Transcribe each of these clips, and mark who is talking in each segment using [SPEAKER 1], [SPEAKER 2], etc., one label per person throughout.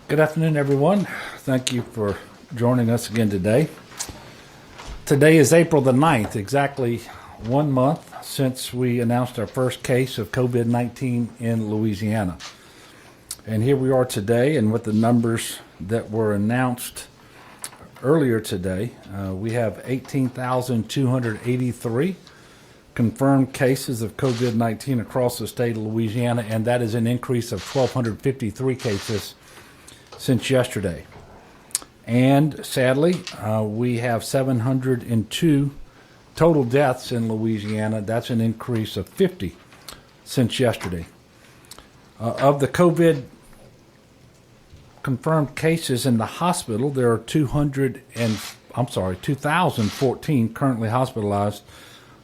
[SPEAKER 1] Good afternoon, everyone. Thank you for joining us again today. Today is April the 9th, exactly 1 month since we announced our first case of COVID-19 in Louisiana. And here we are today, and with the numbers that were announced earlier today, we have 18,283 confirmed cases of COVID-19 across the state of Louisiana, and that is an increase of 1,253 cases since yesterday. And sadly, we have 702 total deaths in Louisiana. That's an increase of 50 since yesterday. Of the COVID confirmed cases in the hospital, there are 2,014 currently hospitalized.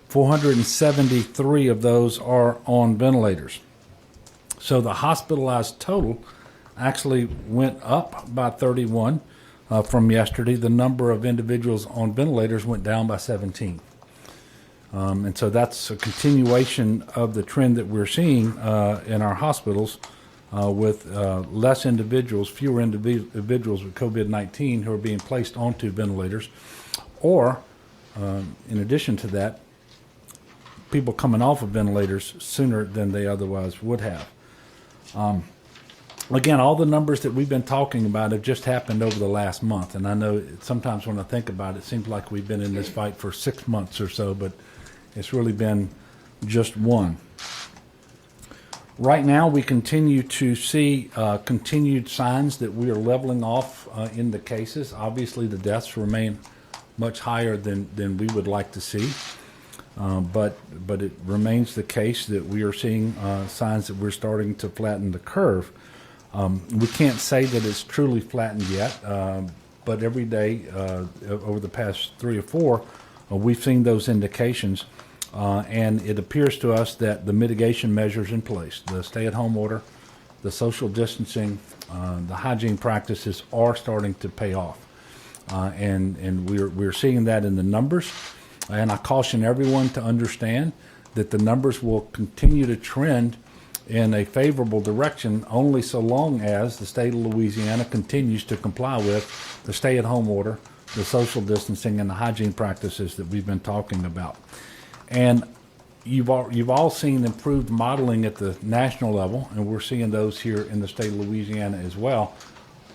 [SPEAKER 1] 473 of those are on ventilators. So the hospitalized total actually went up by 31 from yesterday. The number of individuals on ventilators went down by 17. And so that's a continuation of the trend that we're seeing in our hospitals with less individuals, fewer individuals with COVID-19 who are being placed onto ventilators, or in addition to that, people coming off of ventilators sooner than they otherwise would have. Again, all the numbers that we've been talking about have just happened over the last month. And I know sometimes when I think about it, it seems like we've been in this fight for 6 months or so, but it's really been just one. Right now, we continue to see continued signs that we are leveling off in the cases. Obviously, the deaths remain much higher than we would like to see. But it remains the case that we are seeing signs that we're starting to flatten the curve. We can't say that it's truly flattened yet, but every day over the past 3 or 4, we've seen those indications, and it appears to us that the mitigation measures in place, the stay-at-home order, the social distancing, the hygiene practices are starting to pay off, and we're seeing that in the numbers. And I caution everyone to understand that the numbers will continue to trend in a favorable direction only so long as the state of Louisiana continues to comply with the stay-at-home order, the social distancing, and the hygiene practices that we've been talking about. And you've all seen improved modeling at the national level, and we're seeing those here in the state of Louisiana as well.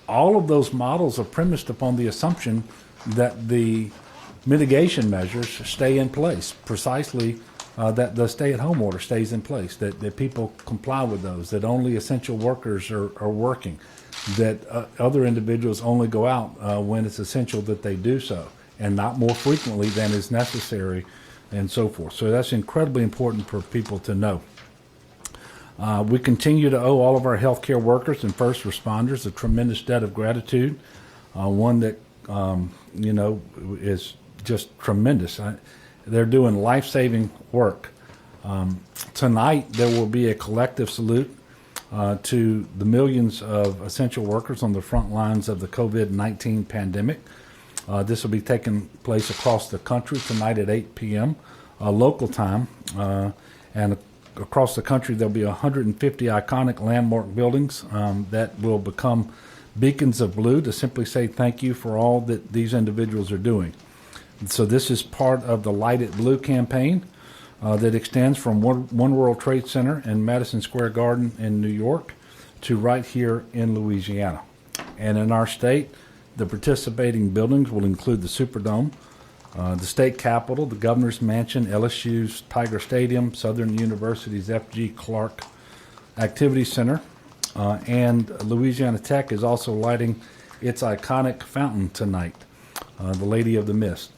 [SPEAKER 1] All of those models are premised upon the assumption that the mitigation measures stay in place, precisely that the stay-at-home order stays in place, that people comply with those, that only essential workers are working, that other individuals only go out when it's essential that they do so, and not more frequently than is necessary, and so forth. So that's incredibly important for people to know. We continue to owe all of our healthcare workers and first responders a tremendous debt of gratitude, one that is just tremendous. They're doing life-saving work. Tonight, there will be a collective salute to the millions of essential workers on the front lines of the COVID-19 pandemic. This will be taking place across the country tonight at 8 p.m. Local time. And across the country, there'll be 150 iconic landmark buildings that will become beacons of blue to simply say thank you for all that these individuals are doing. So this is part of the Light It Blue campaign that extends from One World Trade Center in Madison Square Garden in New York to right here in Louisiana. And in our state, the participating buildings will include the Superdome, the state capitol, the governor's mansion, LSU's Tiger Stadium, Southern University's F.G. Clark Activity Center, and Louisiana Tech is also lighting its iconic fountain tonight, the Lady of the Mist.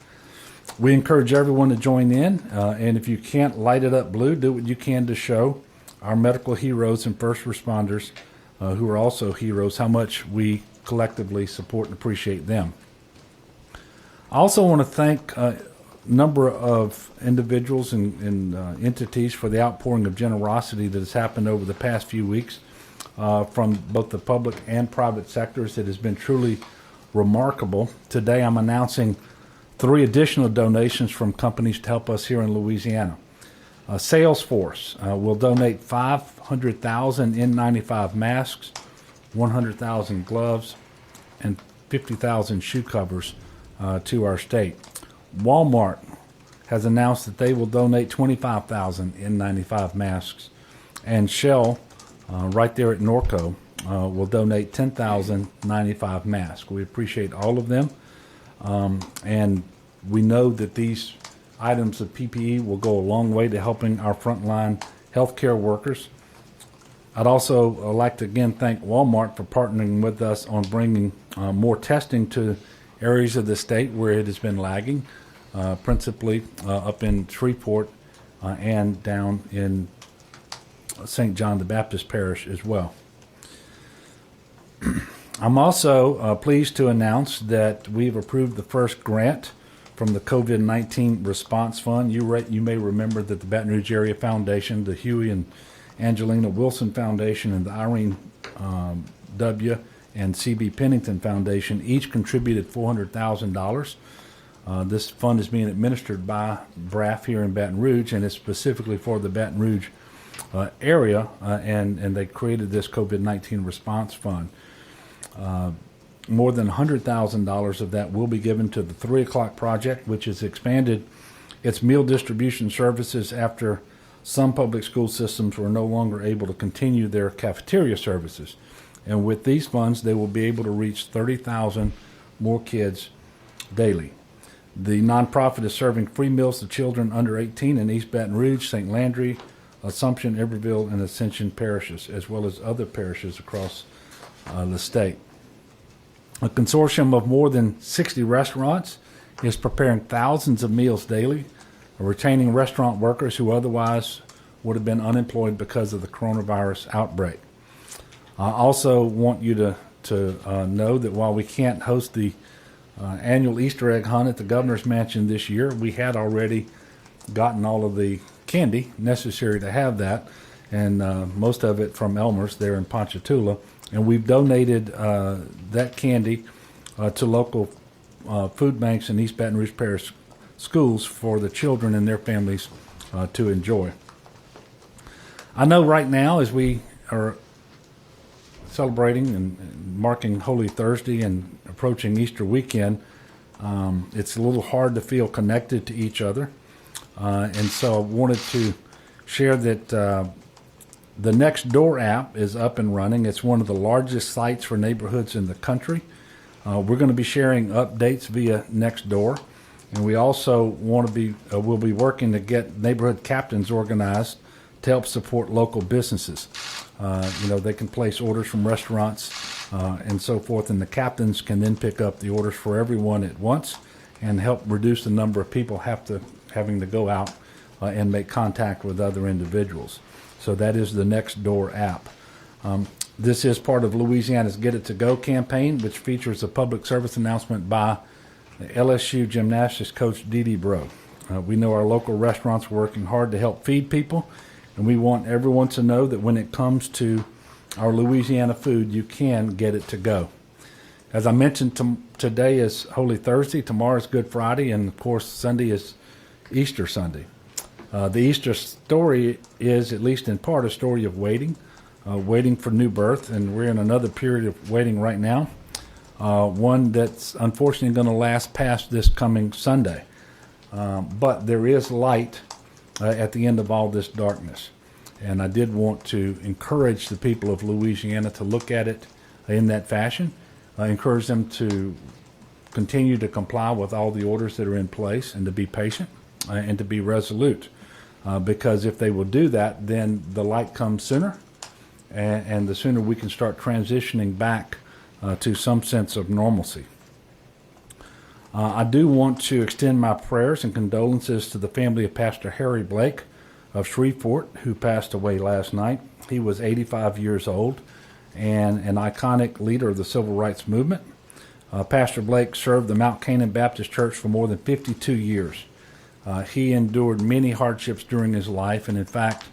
[SPEAKER 1] We encourage everyone to join in, and if you can't light it up blue, do what you can to show our medical heroes and first responders, who are also heroes, how much we collectively support and appreciate them. I also want to thank a number of individuals and entities for the outpouring of generosity that has happened over the past few weeks from both the public and private sectors. It has been truly remarkable. Today I'm announcing 3 additional donations from companies to help us here in Louisiana. Salesforce will donate 500,000 N95 masks, 100,000 gloves, and 50,000 shoe covers to our state. Walmart has announced that they will donate 25,000 N95 masks, and Shell, right there at Norco, will donate 10,000 95 masks. We appreciate all of them, and we know that these items of PPE will go a long way to helping our frontline healthcare workers. I'd also like to again thank Walmart for partnering with us on bringing more testing to areas of the state where it has been lagging, principally up in Shreveport and down in St. John the Baptist Parish as well. I'm also pleased to announce that we've approved the first grant from the COVID-19 Response Fund. You may remember that the Baton Rouge Area Foundation, the Huey and Angelina Wilson Foundation, and the Irene W. and C.B. Pennington Foundation each contributed $400,000. This fund is being administered by BRAF here in Baton Rouge, and it's specifically for the Baton Rouge area, and they created this COVID-19 Response Fund. More than $100,000 of that will be given to the 3 O'Clock Project, which has expanded its meal distribution services after some public school systems were no longer able to continue their cafeteria services. And with these funds, they will be able to reach 30,000 more kids daily. The nonprofit is serving free meals to children under 18 in East Baton Rouge, St. Landry, Assumption, Iberville, and Ascension parishes, as well as other parishes across the state. A consortium of more than 60 restaurants is preparing thousands of meals daily, retaining restaurant workers who otherwise would have been unemployed because of the coronavirus outbreak. I also want you to know that while we can't host the annual Easter egg hunt at the governor's mansion this year, we had already gotten all of the candy necessary to have that, and most of it from Elmer's there in Ponchatoula. And we've donated that candy to local food banks in East Baton Rouge Parish schools for the children and their families to enjoy. I know right now, as we are celebrating and marking Holy Thursday and approaching Easter weekend, it's a little hard to feel connected to each other. And so I wanted to share that the Nextdoor app is up and running. It's one of the largest sites for neighborhoods in the country. We're going to be sharing updates via Nextdoor, and we also we'll be working to get neighborhood captains organized to help support local businesses. They can place orders from restaurants and so forth, and the captains can then pick up the orders for everyone at once and help reduce the number of people having to go out and make contact with other individuals. So that is the Nextdoor app. This is part of Louisiana's Get It To Go campaign, which features a public service announcement by LSU gymnastics coach Dee Dee Bro. We know our local restaurants are working hard to help feed people, and we want everyone to know that when it comes to our Louisiana food, you can get it to go. As I mentioned, today is Holy Thursday, tomorrow is Good Friday, and of course Sunday is Easter Sunday. The Easter story is, at least in part, a story of waiting for new birth, and we're in another period of waiting right now, one that's unfortunately going to last past this coming Sunday. But there is light at the end of all this darkness, and I did want to encourage the people of Louisiana to look at it in that fashion, encourage them to continue to comply with all the orders that are in place and to be patient and to be resolute. Because if they will do that, then the light comes sooner, and the sooner we can start transitioning back to some sense of normalcy. I do want to extend my prayers and condolences to the family of Pastor Harry Blake of Shreveport, who passed away last night. He was 85 years old and an iconic leader of the civil rights movement. Pastor Blake served the Mount Canaan Baptist Church for more than 52 years. He endured many hardships during his life, and in fact,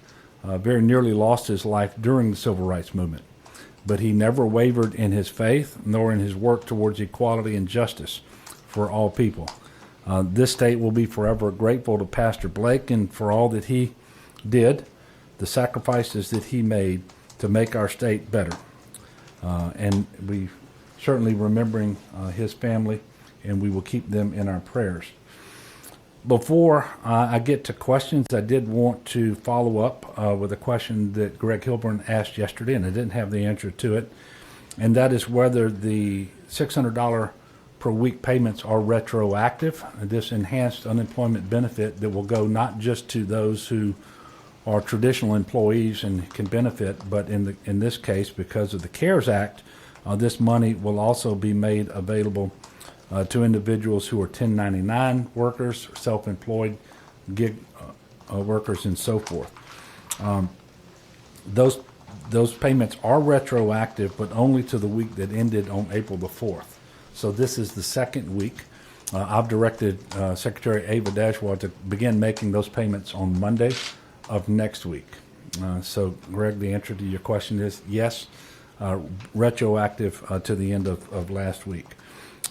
[SPEAKER 1] very nearly lost his life during the civil rights movement. But he never wavered in his faith, nor in his work towards equality and justice for all people. This state will be forever grateful to Pastor Blake and for all that he did, the sacrifices that he made to make our state better. And we certainly remembering his family, and we will keep them in our prayers. Before I get to questions, I did want to follow up with a question that Greg Hilburn asked yesterday, and I didn't have the answer to it, and that is whether the $600 per week payments are retroactive. This enhanced unemployment benefit that will go not just to those who are traditional employees and can benefit, but in this case, because of the CARES Act, this money will also be made available to individuals who are 1099 workers, self-employed, gig workers, and so forth. Those payments are retroactive, but only to the week that ended on April the 4th. So this is the second week. I've directed Secretary Ava Dashwa to begin making those payments on Monday of next week. So, Greg, the answer to your question is yes, retroactive to the end of last week.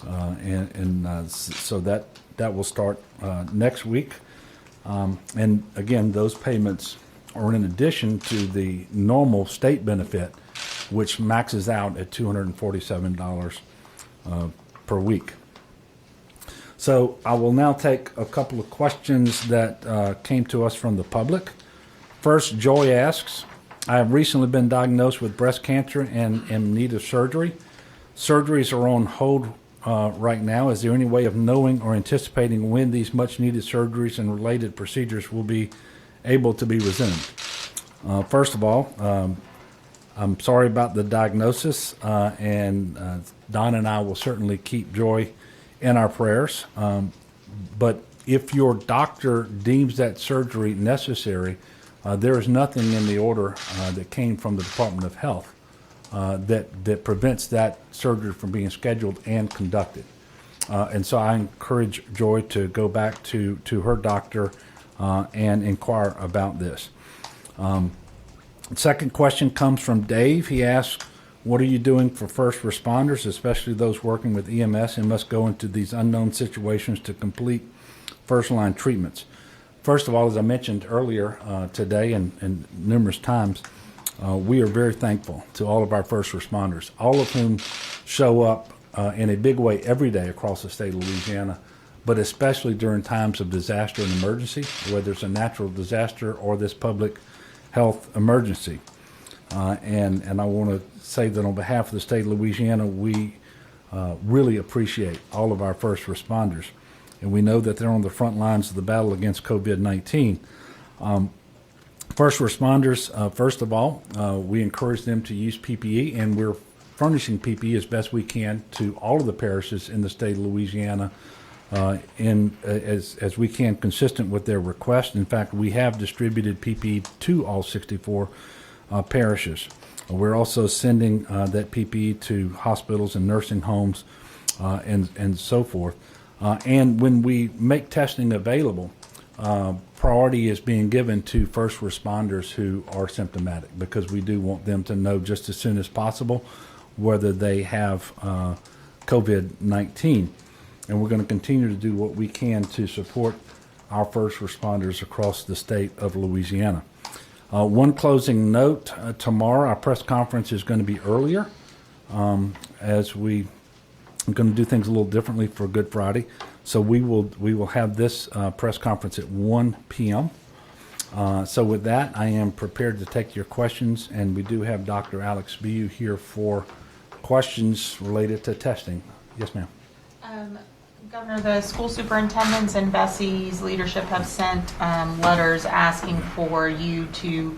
[SPEAKER 1] So that will start next week. And again, those payments are in addition to the normal state benefit, which maxes out at $247 per week. So I will now take a couple of questions that came to us from the public. First, Joy asks, I have recently been diagnosed with breast cancer and am in need of surgery. Surgeries are on hold right now. Is there any way of knowing or anticipating when these much-needed surgeries and related procedures will be able to be resumed? First of all, I'm sorry about the diagnosis, and Don and I will certainly keep Joy in our prayers. But if your doctor deems that surgery necessary, there is nothing in the order that came from the Department of Health that prevents that surgery from being scheduled and conducted. And so I encourage Joy to go back to her doctor and inquire about this. Second question comes from Dave. He asks, what are you doing for first responders, especially those working with EMS and must go into these unknown situations to complete first-line treatments? First of all, as I mentioned earlier today and numerous times, we are very thankful to all of our first responders, all of whom show up in a big way every day across the state of Louisiana, but especially during times of disaster and emergency, whether it's a natural disaster or this public health emergency. And I want to say that on behalf of the state of Louisiana, we really appreciate all of our first responders. And we know that they're on the front lines of the battle against COVID-19. First responders, first of all, we encourage them to use PPE, and we're furnishing PPE as best we can to all of the parishes in the state of Louisiana as we can, consistent with their request. In fact, we have distributed PPE to all 64 parishes. We're also sending that PPE to hospitals and nursing homes and so forth. And when we make testing available, priority is being given to first responders who are symptomatic, because we do want them to know just as soon as possible whether they have COVID-19. And we're going to continue to do what we can to support our first responders across the state of Louisiana. One closing note, tomorrow our press conference is going to be earlier as we are going to do things a little differently for Good Friday. So we will have this press conference at 1 p.m. So with that, I am prepared to take your questions, and we do have Dr. Alex Bu here for questions related to testing. Yes, ma'am.
[SPEAKER 2] Governor, the school superintendents and Bessie's leadership have sent letters asking for you to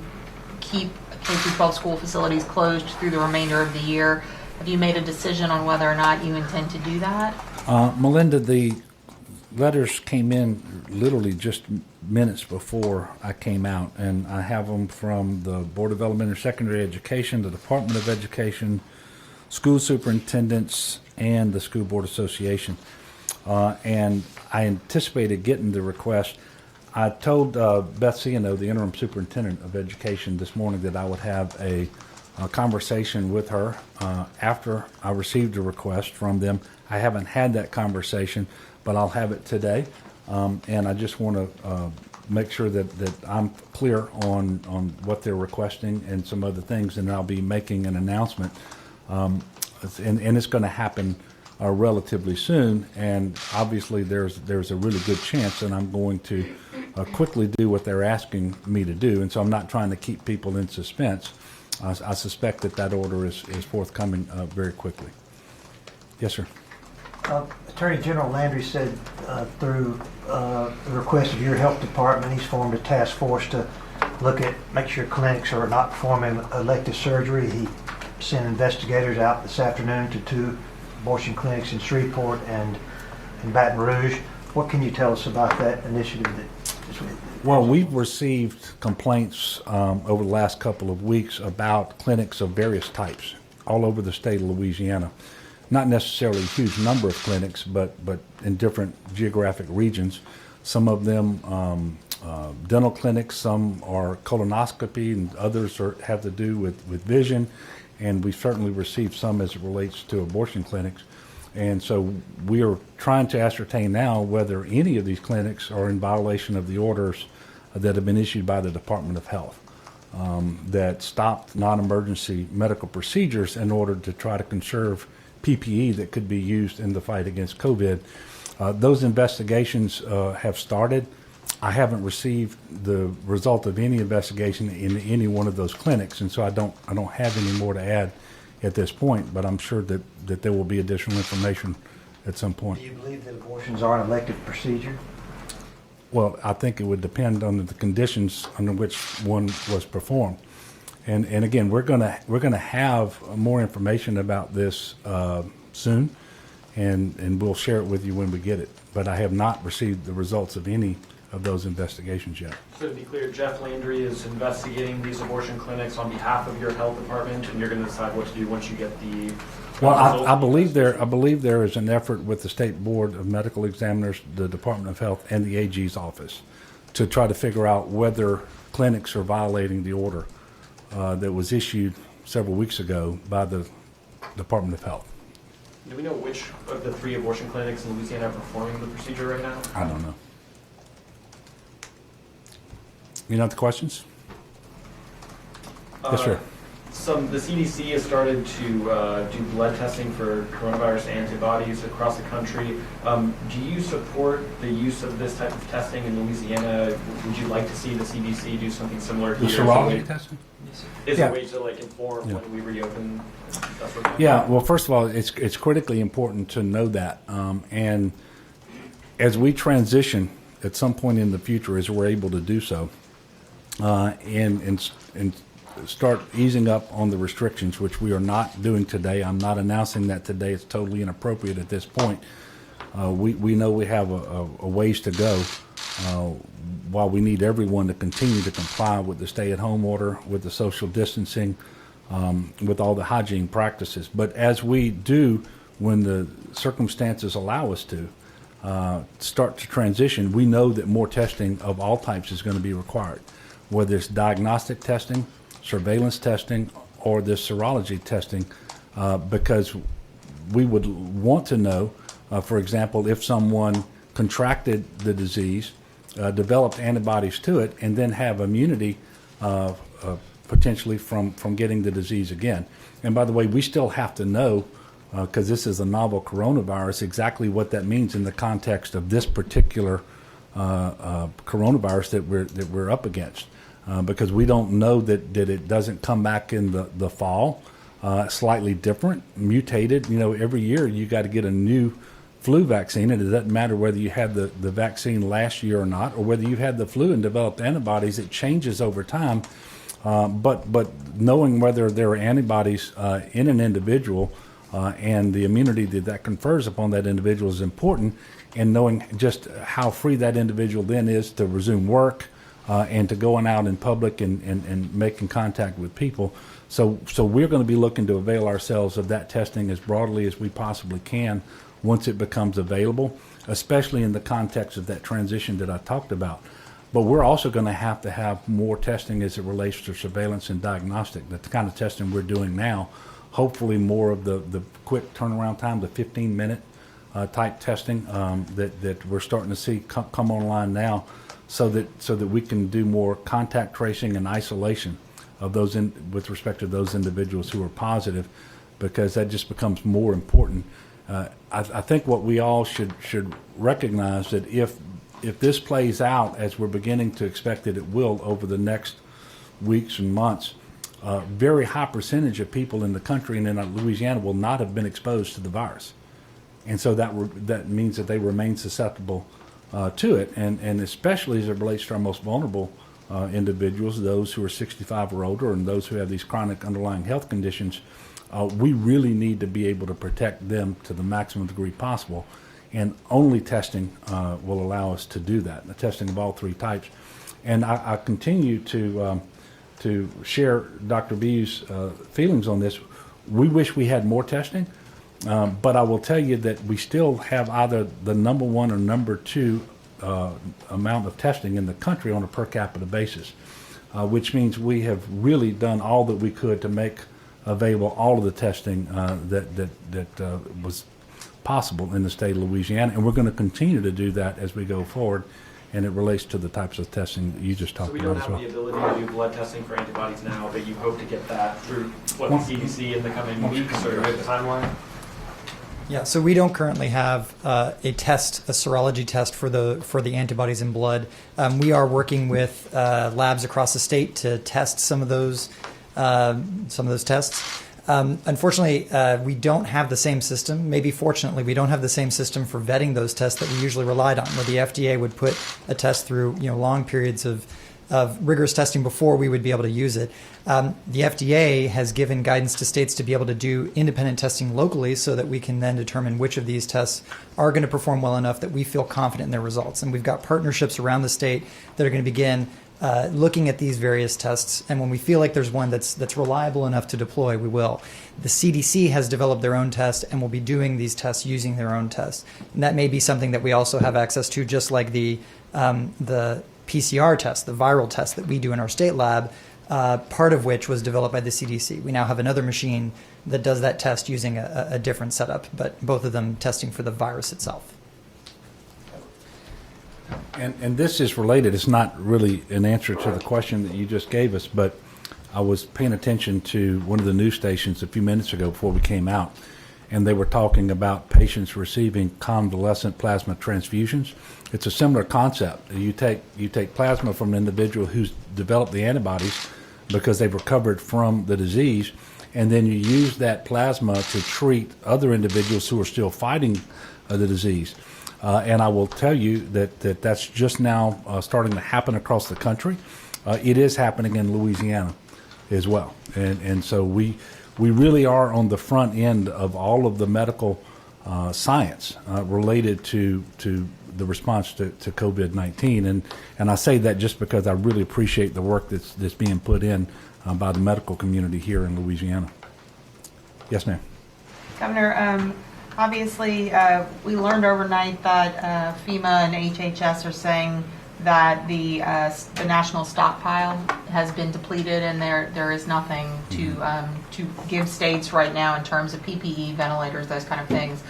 [SPEAKER 2] keep K-12 school facilities closed through the remainder of the year. Have you made a decision on whether or not you intend to do that?
[SPEAKER 1] Melinda, the letters came in literally just minutes before I came out, and I have them from the Board of Elementary and Secondary Education, the Department of Education, school superintendents, and the School Board Association. And I anticipated getting the request. I told Beth Ciano, the interim superintendent of education, this morning that I would have a conversation with her after I received a request from them. I haven't had that conversation, but I'll have it today. And I just want to make sure that I'm clear on what they're requesting and some other things, and I'll be making an announcement And it's going to happen relatively soon. And obviously, there's a really good chance that I'm going to quickly do what they're asking me to do. And so I'm not trying to keep people in suspense. I suspect that order is forthcoming very quickly. Yes, sir.
[SPEAKER 3] Attorney General Landry said through the request of your health department, he's formed a task force to make sure clinics are not performing elective surgery. He sent investigators out this afternoon to 2 abortion clinics in Shreveport and in Baton Rouge. What can you tell us about that initiative?
[SPEAKER 1] Well, we've received complaints over the last couple of weeks about clinics of various types all over the state of Louisiana. Not necessarily a huge number of clinics, but in different geographic regions. Some of them dental clinics, some are colonoscopy, and others have to do with vision. And we certainly received some as it relates to abortion clinics. And so we are trying to ascertain now whether any of these clinics are in violation of the orders that have been issued by the Department of Health that stopped non-emergency medical procedures in order to try to conserve PPE that could be used in the fight against COVID. Those investigations have started. I haven't received the result of any investigation in any one of those clinics, and so I don't have any more to add at this point, but I'm sure that there will be additional information at some point.
[SPEAKER 3] Do you believe that abortions are an elective procedure?
[SPEAKER 1] Well, I think it would depend on the conditions under which one was performed. And again, we're gonna have more information about this soon, and we'll share it with you when we get it. But I have not received the results of any of those investigations yet.
[SPEAKER 4] So to be clear, Jeff Landry is investigating these abortion clinics on behalf of your health department, and you're going to decide what to do once you get the.
[SPEAKER 1] Well, I believe there is an effort with the State Board of Medical Examiners, the Department of Health, and the AG's office to try to figure out whether clinics are violating the order that was issued several weeks ago by the Department of Health.
[SPEAKER 4] Do we know which of the 3 abortion clinics in Louisiana are performing the procedure right now?
[SPEAKER 1] I don't know. You know the questions? Yes, sir.
[SPEAKER 4] The CDC has started to do blood testing for coronavirus antibodies across the country. Do you support the use of this type of testing in Louisiana? Would you like to see the CDC do something similar
[SPEAKER 1] The
[SPEAKER 4] here?
[SPEAKER 1] serology testing?
[SPEAKER 4] Is
[SPEAKER 1] Yeah.
[SPEAKER 4] a way to inform when we reopen? That sort of thing?
[SPEAKER 1] Yeah, well, first of all, it's critically important to know that. And as we transition at some point in the future, as we're able to do so, and start easing up on the restrictions, which we are not doing today. I'm not announcing that today. It's totally inappropriate at this point. We know we have a ways to go while we need everyone to continue to comply with the stay-at-home order, with the social distancing, with all the hygiene practices. But as we do, when the circumstances allow us to, start to transition, we know that more testing of all types is going to be required, whether it's diagnostic testing, surveillance testing, or this serology testing, because we would want to know, for example, if someone contracted the disease, developed antibodies to it, and then have immunity potentially from getting the disease again. And by the way, we still have to know, because this is a novel coronavirus, exactly what that means in the context of this particular coronavirus that we're up against. Because we don't know that it doesn't come back in the fall, slightly different, mutated. You know, every year you got to get a new flu vaccine, and it doesn't matter whether you had the vaccine last year or not, or whether you had the flu and developed antibodies. It changes over time. But knowing whether there are antibodies in an individual and the immunity that confers upon that individual is important, and knowing just how free that individual then is to resume work, and to going out in public and making contact with people. So we're going to be looking to avail ourselves of that testing as broadly as we possibly can once it becomes available, especially in the context of that transition that I talked about. But we're also going to have more testing as it relates to surveillance and diagnostic, the kind of testing we're doing now. Hopefully more of the quick turnaround time, the 15-minute type testing that we're starting to see come online now, so that we can do more contact tracing and isolation of those with respect to those individuals who are positive, because that just becomes more important. I think what we all should recognize that if this plays out as we're beginning to expect that it will over the next weeks and months, very high percentage of people in the country and in Louisiana will not have been exposed to the virus. And so that means that they remain susceptible to it, and especially as it relates to our most vulnerable individuals, those who are 65 or older and those who have these chronic underlying health conditions. We really need to be able to protect them to the maximum degree possible, and only testing will allow us to do that, the testing of all three types. And I continue to share Dr. B's feelings on this. We wish we had more testing, but I will tell you that we still have either the number one or number two amount of testing in the country on a per capita basis, which means we have really done all that we could to make available all of the testing that was possible in the state of Louisiana, and we're going to continue to do that as we go forward, and it relates to the types of testing that you just talked
[SPEAKER 4] So we
[SPEAKER 1] about
[SPEAKER 4] don't
[SPEAKER 1] as
[SPEAKER 4] have
[SPEAKER 1] well.
[SPEAKER 4] the ability to do blood testing for antibodies now, but you hope to get that through the CDC in the coming weeks, or the timeline?
[SPEAKER 5] Yeah, so we don't currently have a serology test for the antibodies in blood. We are working with labs across the state to test some of those tests. Unfortunately, we don't have the same system. Maybe fortunately, we don't have the same system for vetting those tests that we usually relied on, where the FDA would put a test through long periods of rigorous testing before we would be able to use it. The FDA has given guidance to states to be able to do independent testing locally so that we can then determine which of these tests are going to perform well enough that we feel confident in their results. And we've got partnerships around the state that are going to begin looking at these various tests, and when we feel like there's one that's reliable enough to deploy, we will. The CDC has developed their own test and will be doing these tests using their own test. And that may be something that we also have access to, just like the PCR test, the viral test that we do in our state lab, part of which was developed by the CDC. We now have another machine that does that test using a different setup, but both of them testing for the virus itself.
[SPEAKER 1] And this is related. It's not really an answer to the question that you just gave us, but I was paying attention to one of the news stations a few minutes ago before we came out, and they were talking about patients receiving convalescent plasma transfusions. It's a similar concept. You take plasma from an individual who's developed the antibodies because they've recovered from the disease, and then you use that plasma to treat other individuals who are still fighting the disease. And I will tell you that's just now starting to happen across the country. It is happening in Louisiana as well. And so we really are on the front end of all of the medical science related to the response to COVID-19. And I say that just because I really appreciate the work that's being put in by the medical community here in Louisiana. Yes, ma'am.
[SPEAKER 2] Governor, obviously, we learned overnight that FEMA and HHS are saying that the national stockpile has been depleted, and there is nothing to give states right now in terms of PPE, ventilators, those kind of things.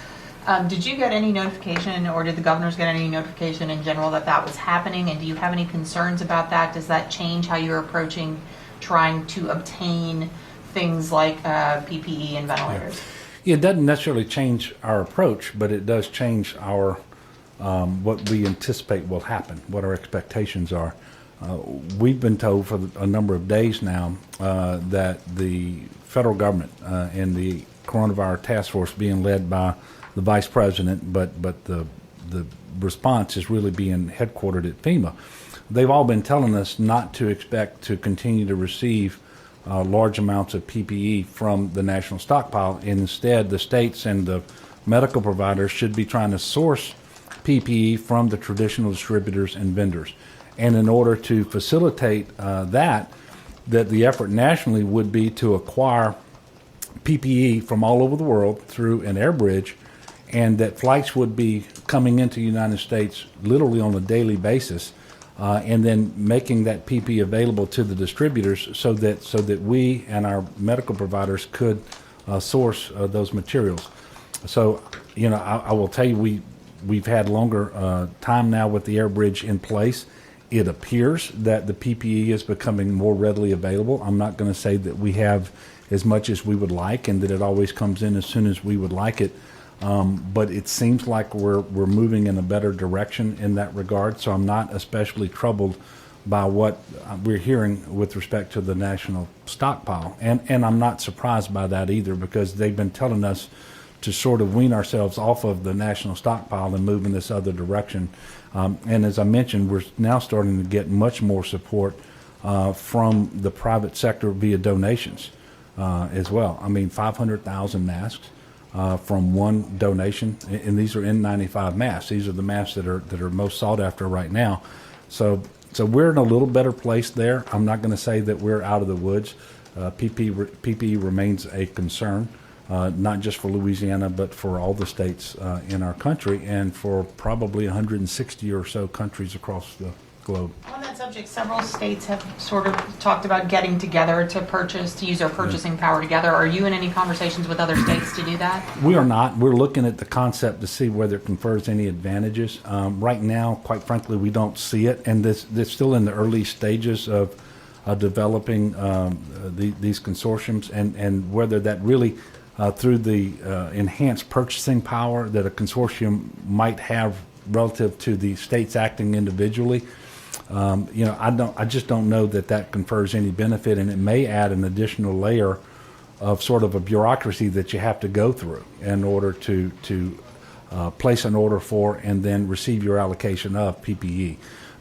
[SPEAKER 2] Did you get any notification, or did the governors get any notification in general that was happening? And do you have any concerns about that? Does that change how you're approaching trying to obtain things like PPE and ventilators?
[SPEAKER 1] It doesn't necessarily change our approach, but it does change our what we anticipate will happen, what our expectations are. We've been told for a number of days now that the federal government and the coronavirus task force being led by the vice president, but the response is really being headquartered at FEMA. They've all been telling us not to expect to continue to receive large amounts of PPE from the national stockpile. Instead, the states and the medical providers should be trying to source PPE from the traditional distributors and vendors. And in order to facilitate that the effort nationally would be to acquire PPE from all over the world through an air bridge, and that flights would be coming into the United States literally on a daily basis, and then making that PPE available to the distributors so that we and our medical providers could source those materials. So, I will tell you, we've had longer time now with the air bridge in place. It appears that the PPE is becoming more readily available. I'm not going to say that we have as much as we would like, and that it always comes in as soon as we would like it. But it seems like we're moving in a better direction in that regard. So I'm not especially troubled by what we're hearing with respect to the national stockpile. And I'm not surprised by that either, because they've been telling us to sort of wean ourselves off of the national stockpile and move in this other direction. And as I mentioned, we're now starting to get much more support from the private sector via donations as well. I mean, 500,000 masks from one donation, and these are N95 masks. These are the masks that are most sought after right now. So we're in a little better place there. I'm not going to say that we're out of the woods. PPE remains a concern, not just for Louisiana, but for all the states in our country, and for probably 160 or so countries across the globe.
[SPEAKER 2] On that subject, several states have sort of talked about getting together to use their purchasing power together. Are you in any conversations with other states to do that?
[SPEAKER 1] We are not. We're looking at the concept to see whether it confers any advantages. Right now, quite frankly, we don't see it, and this still in the early stages of developing these consortiums, and whether that really, through the enhanced purchasing power that a consortium might have relative to the states acting individually. I just don't know that confers any benefit, and it may add an additional layer of sort of a bureaucracy that you have to go through in order to place an order for and then receive your allocation of PPE.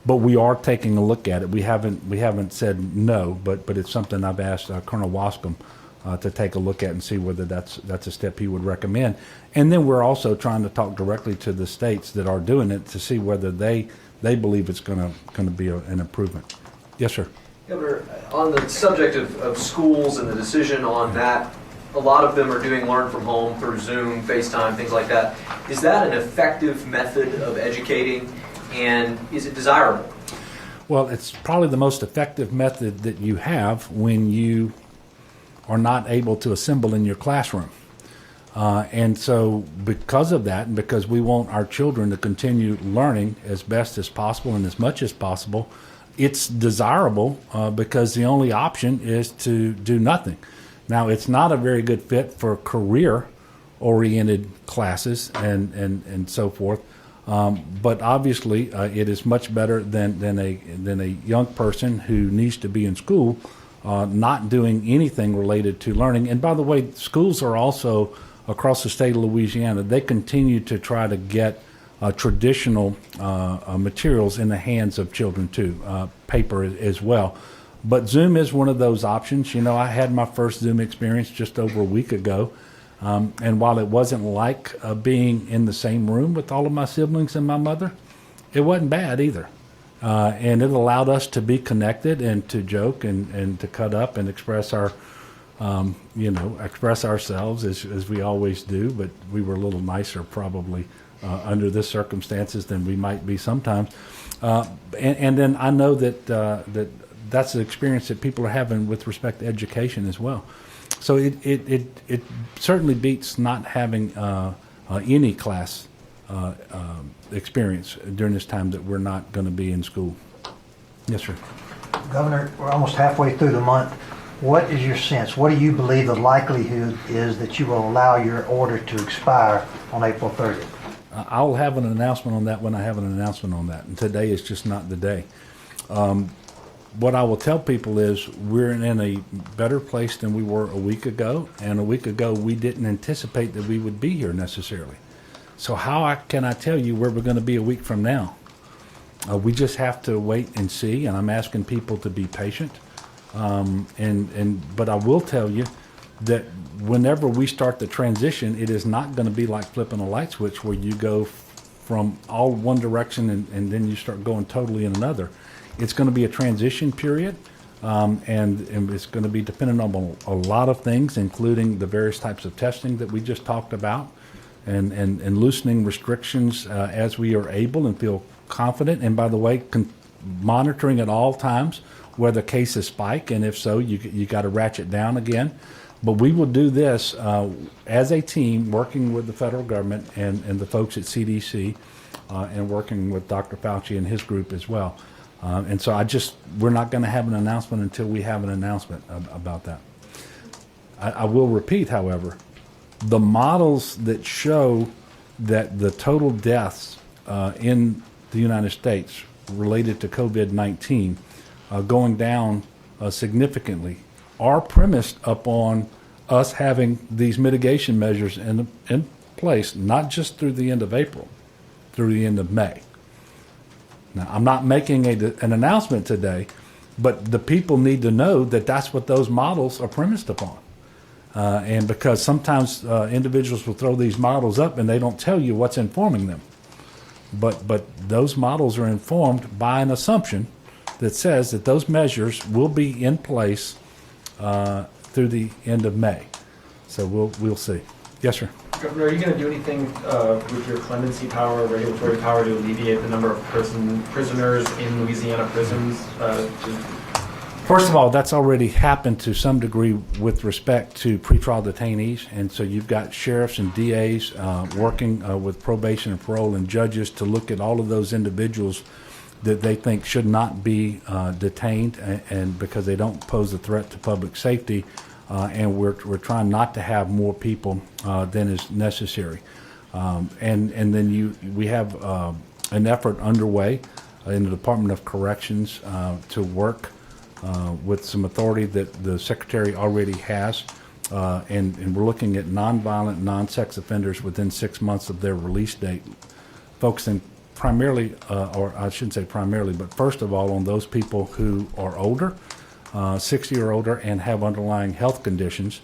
[SPEAKER 1] But we are taking a look at it. We haven't said no, but it's something I've asked Colonel Wascom to take a look at and see whether that's a step he would recommend. And then we're also trying to talk directly to the states that are doing it to see whether they believe it's going to be an improvement. Yes, sir.
[SPEAKER 6] Governor, on the subject of schools and the decision on that, a lot of them are doing learn from home through Zoom, FaceTime, things like that. Is that an effective method of educating, and is it desirable?
[SPEAKER 1] Well, it's probably the most effective method that you have when you are not able to assemble in your classroom. And so because of that, and because we want our children to continue learning as best as possible and as much as possible, it's desirable because the only option is to do nothing. Now, it's not a very good fit for career-oriented classes and so forth, but obviously it is much better than a young person who needs to be in school not doing anything related to learning. And by the way, schools are also across the state of Louisiana, they continue to try to get traditional materials in the hands of children too, paper as well. But Zoom is one of those options. You know, I had my first Zoom experience just over a week ago, and while it wasn't like being in the same room with all of my siblings and my mother, it wasn't bad either. And it allowed us to be connected and to joke and to cut up and express our express ourselves as we always do, but we were a little nicer probably under the circumstances than we might be sometimes. And then I know that's an experience that people are having with respect to education as well. So it certainly beats not having any class experience during this time that we're not going to be in school. Yes, sir.
[SPEAKER 3] Governor, we're almost halfway through the month. What is your sense? What do you believe the likelihood is that you will allow your order to expire on April 30th?
[SPEAKER 1] I'll have an announcement on that when I have an announcement on that, and today is just not the day. What I will tell people is we're in a better place than we were a week ago, and a week ago we didn't anticipate that we would be here necessarily. So can I tell you where we're going to be a week from now? We just have to wait and see, and I'm asking people to be patient. But I will tell you that whenever we start the transition, it is not going to be like flipping a light switch where you go from all one direction and then you start going totally in another. It's going to be a transition period, and it's going to be dependent on a lot of things, including the various types of testing that we just talked about, and loosening restrictions as we are able and feel confident. And by the way, monitoring at all times whether cases spike, and if so, you got to ratchet down again. But we will do this as a team, working with the federal government and the folks at CDC, and working with Dr. Fauci and his group as well. And so we're not going to have an announcement until we have an announcement about that. I will repeat, however, the models that show that the total deaths in the United States related to COVID-19 going down significantly are premised upon us having these mitigation measures in place, not just through the end of April, through the end of May. Now, I'm not making an announcement today, but the people need to know that that's what those models are premised upon. And because sometimes individuals will throw these models up and they don't tell you what's informing them. But those models are informed by an assumption that says that those measures will be in place through the end of May. So we'll see. Yes, sir.
[SPEAKER 4] Governor, are you going to do anything with your clemency power, regulatory power, to alleviate the number of prisoners in Louisiana prisons?
[SPEAKER 1] First of all, that's already happened to some degree with respect to pretrial detainees, and so you've got sheriffs and DAs working with probation and parole and judges to look at all of those individuals that they think should not be detained, and because they don't pose a threat to public safety, and we're trying not to have more people than is necessary. And then we have an effort underway in the Department of Corrections to work with some authority that the Secretary already has, and we're looking at nonviolent, non-sex offenders within 6 months of their release date, focusing primarily, or I shouldn't say primarily, but first of all on those people who are older, 60 or older, and have underlying health conditions,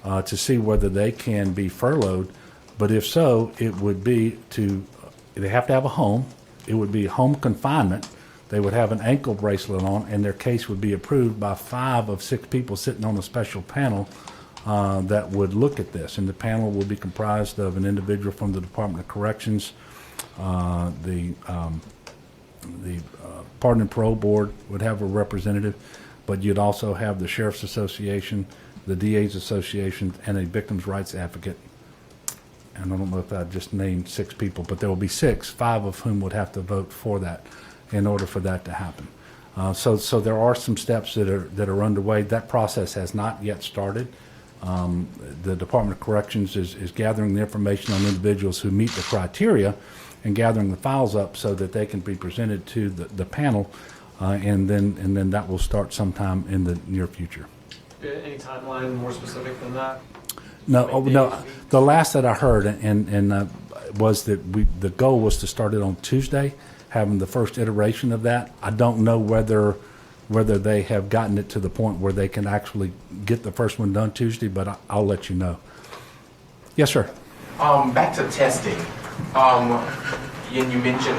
[SPEAKER 1] to see whether they can be furloughed. But if so, it would be they have to have a home. It would be home confinement. They would have an ankle bracelet on, and their case would be approved by 5 of 6 people sitting on a special panel that would look at this. And the panel will be comprised of an individual from the Department of Corrections, the Pardon and Parole Board would have a representative, but you'd also have the Sheriff's Association, the DA's Association, and a victim's rights advocate. And I don't know if I just named 6 people, but there will be 6, 5 of whom would have to vote for that in order for that to happen. So there are some steps that are underway. That process has not yet started. The Department of Corrections is gathering the information on individuals who meet the criteria and gathering the files up so that they can be presented to the panel, and then that will start sometime in the near future.
[SPEAKER 4] Any timeline more specific than that?
[SPEAKER 1] No. The last that I heard and was that the goal was to start it on Tuesday, having the first iteration of that. I don't know whether they have gotten it to the point where they can actually get the first one done Tuesday, but I'll let you know. Yes, sir.
[SPEAKER 7] Back to testing. And you mentioned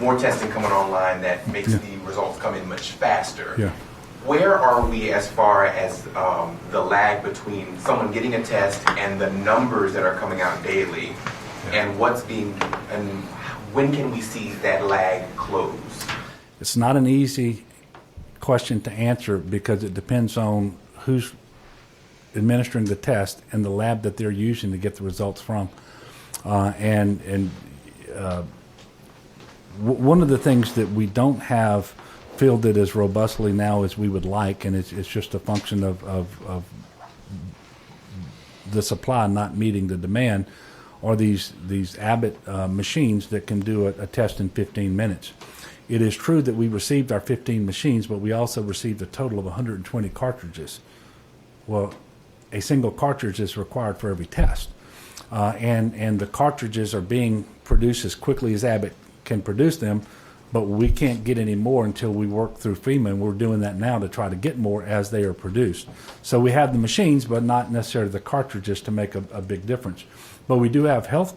[SPEAKER 7] more testing coming online that makes the results come in much faster.
[SPEAKER 1] Yeah.
[SPEAKER 7] Where are we as far as the lag between someone getting a test and the numbers that are coming out daily, and when can we see that lag close?
[SPEAKER 1] It's not an easy question to answer because it depends on who's administering the test and the lab that they're using to get the results from. One of the things that we don't have fielded as robustly now as we would like, and it's just a function of the supply not meeting the demand, are these Abbott machines that can do a test in 15 minutes. It is true that we received our 15 machines, but we also received a total of 120 cartridges. Well, a single cartridge is required for every test. And the cartridges are being produced as quickly as Abbott can produce them, but we can't get any more until we work through FEMA, and we're doing that now to try to get more as they are produced. So we have the machines, but not necessarily the cartridges to make a big difference. But we do have health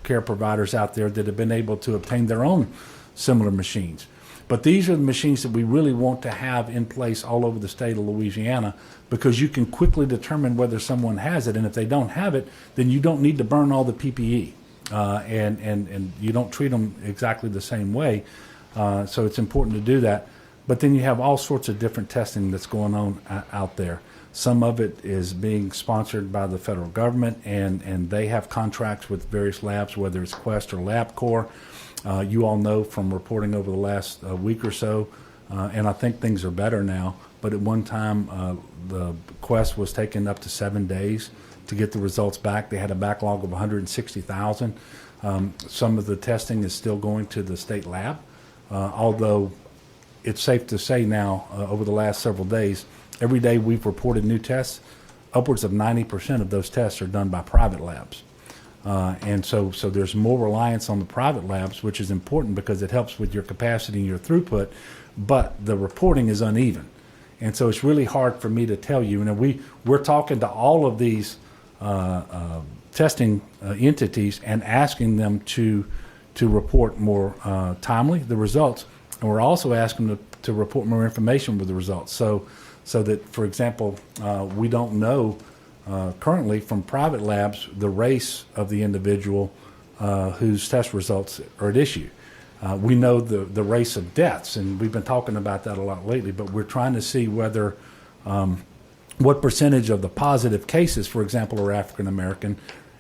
[SPEAKER 1] care providers out there that have been able to obtain their own similar machines. But these are the machines that we really want to have in place all over the state of Louisiana, because you can quickly determine whether someone has it, and if they don't have it, then you don't need to burn all the PPE, and you don't treat them exactly the same way. So it's important to do that. But then you have all sorts of different testing that's going on out there. Some of it is being sponsored by the federal government, and they have contracts with various labs, whether it's Quest or LabCorp. You all know from reporting over the last week or so, and I think things are better now, but at one time the quest was taking up to 7 days to get the results back. They had a backlog of 160,000. Some of the testing is still going to the state lab, although it's safe to say now, over the last several days, every day we've reported new tests, upwards of 90% of those tests are done by private labs. And so there's more reliance on the private labs, which is important because it helps with your capacity and your throughput, but the reporting is uneven. And so it's really hard for me to tell you. We're talking to all of these testing entities and asking them to report more timely the results, and we're also asking them to report more information with the results. So that, for example, we don't know currently from private labs the race of the individual whose test results are at issue. We know the race of deaths, and we've been talking about that a lot lately, but we're trying to see whether what percentage of the positive cases, for example, are African American,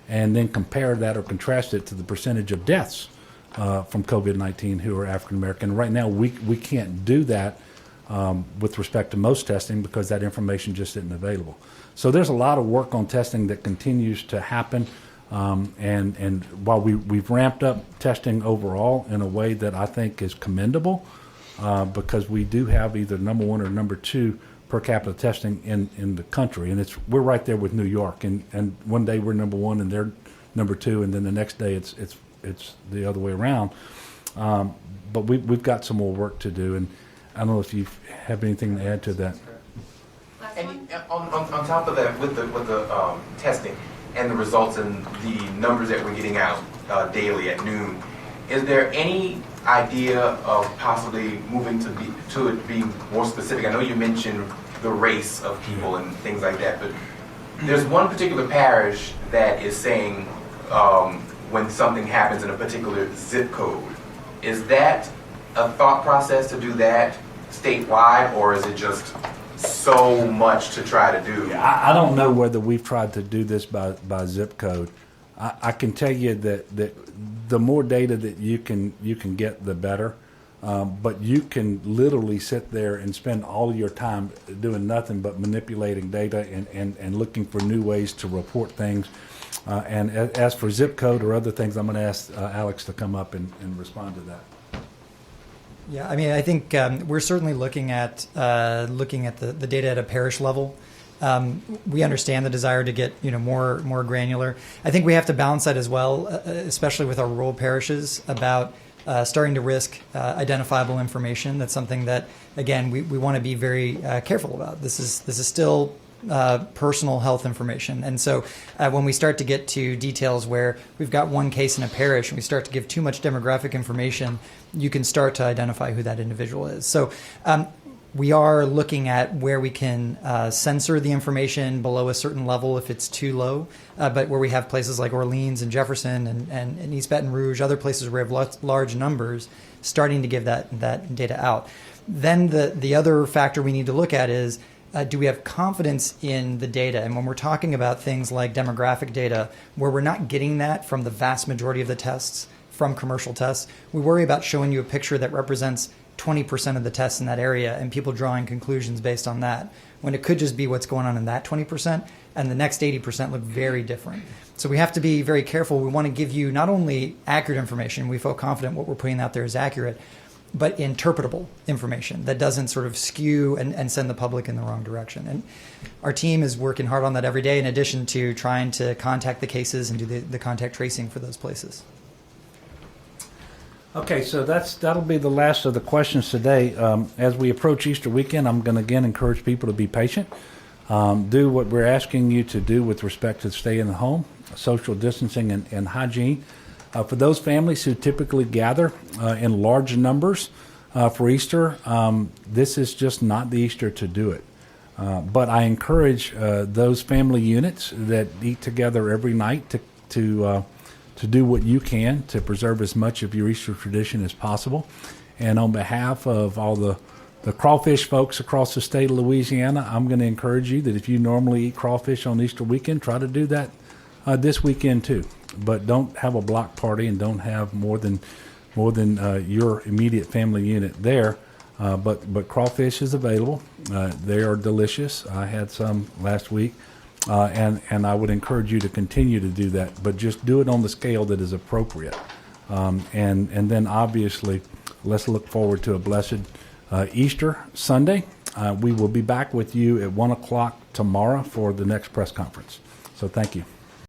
[SPEAKER 1] and then compare that or contrast it to the percentage of deaths from COVID-19 who are African American. Right now, we can't do that with respect to most testing because that information just isn't available. So there's a lot of work on testing that continues to happen. And while we've ramped up testing overall in a way that I think is commendable, because we do have either number one or number two per capita testing in the country, and we're right there with New York. And one day we're number one and they're number two, and then the next day it's the other way around. But we've got some more work to do, and I don't know if you have anything to add to that.
[SPEAKER 7] And on top of that, with the testing and the results and the numbers that we're getting out daily at noon, is there any idea of possibly moving to it being more specific? I know you mentioned the race of people and things like that, but there's one particular parish that is saying when something happens in a particular zip code. Is that a thought process to do that statewide, or is it just so much to try to do?
[SPEAKER 1] I don't know whether we've tried to do this by zip code. I can tell you that the more data that you can get, the better. But you can literally sit there and spend all your time doing nothing but manipulating data and looking for new ways to report things. And as for zip code or other things, I'm going to ask Alex to come up and respond to that.
[SPEAKER 5] Yeah, I mean, I think we're certainly looking at the data at a parish level. We understand the desire to get more granular. I think we have to balance that as well, especially with our rural parishes, about starting to risk identifiable information. That's something that, again, we want to be very careful about. This is still personal health information, and so when we start to get to details where we've got one case in a parish and we start to give too much demographic information, you can start to identify who that individual is. So we are looking at where we can censor the information below a certain level if it's too low, but where we have places like Orleans and Jefferson and East Baton Rouge, other places where we have large numbers, starting to give that data out. Then the other factor we need to look at is, do we have confidence in the data? And when we're talking about things like demographic data, where we're not getting that from the vast majority of the tests, from commercial tests, we worry about showing you a picture that represents 20% of the tests in that area and people drawing conclusions based on that, when it could just be what's going on in that 20% and the next 80% look very different. So we have to be very careful. We want to give you not only accurate information, we feel confident what we're putting out there is accurate, but interpretable information that doesn't sort of skew and send the public in the wrong direction. And our team is working hard on that every day, in addition to trying to contact the cases and do the contact tracing for those places.
[SPEAKER 1] Okay, so that'll be the last of the questions today. As we approach Easter weekend, I'm going to again encourage people to be patient. Do what we're asking you to do with respect to staying at home, social distancing and hygiene. For those families who typically gather in large numbers for Easter, this is just not the Easter to do it. But I encourage those family units that eat together every night to do what you can to preserve as much of your Easter tradition as possible. And on behalf of all the crawfish folks across the state of Louisiana, I'm going to encourage you that if you normally eat crawfish on Easter weekend, try to do that this weekend too. But don't have a block party and don't have more than your immediate family unit there. But crawfish is available. They are delicious. I had some last week, and I would encourage you to continue to do that, but just do it on the scale that is appropriate. And then obviously, let's look forward to a blessed Easter Sunday. We will be back with you at 1 o'clock tomorrow for the next press conference. So thank you.